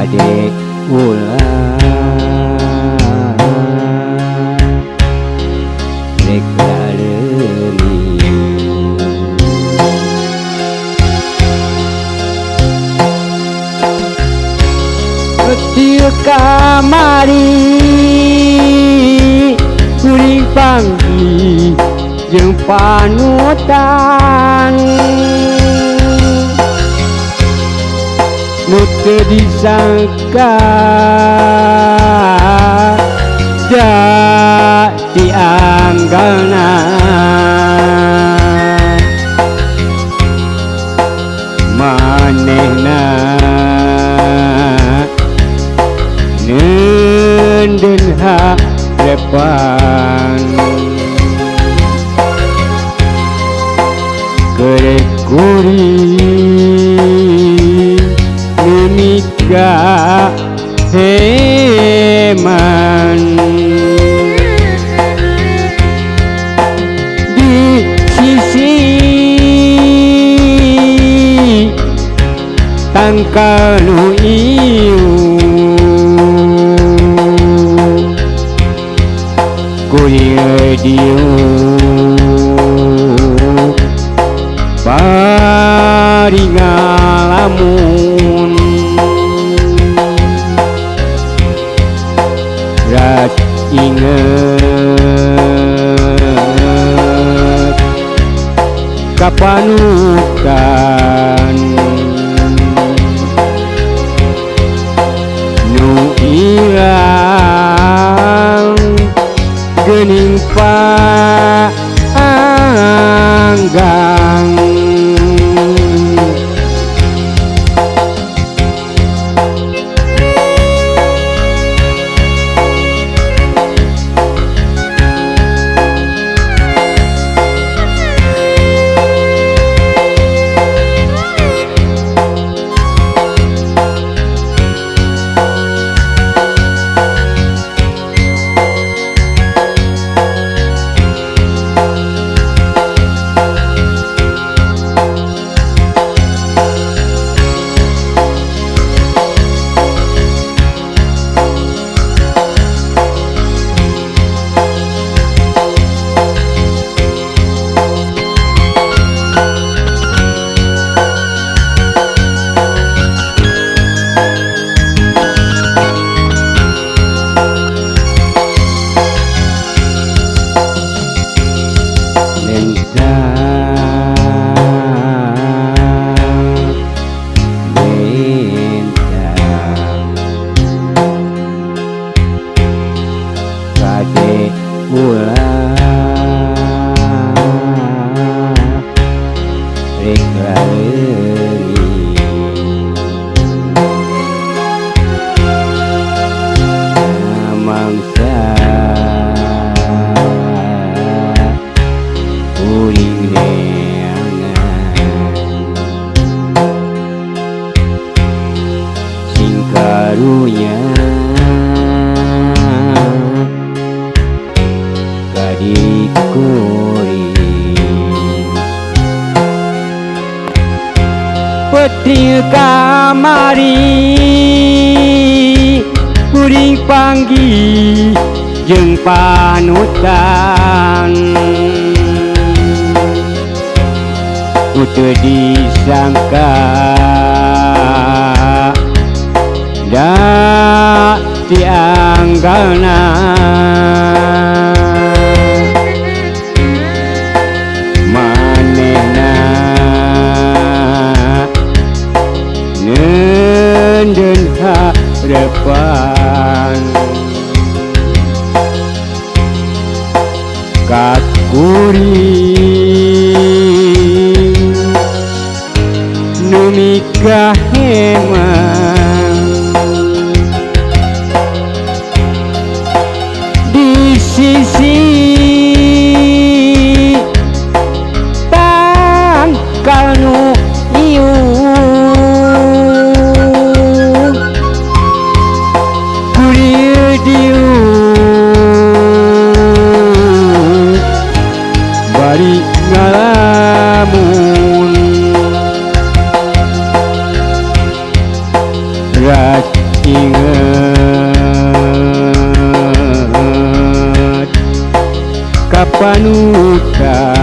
kade ulah rek lalemi Ketil kamari kuring panggih jeung panutan nu teu disangka da dianggalna manehna nenden harepan kerek kuring nikah heman di sisi tangkal nu ieu kuring dieu bari ngalamun rat inget kapanutan nu ilang geuning paanggang kade ulah rek lalemi mangsa kuring neangan sing karunya di kuring petil kamari kuring panggih jeung panutan nu teu disangka da dianggalna nenden harepan ka kuring nu mikah heman di sisi tangkal nu ieu bari ngalamun rat inget kapanutan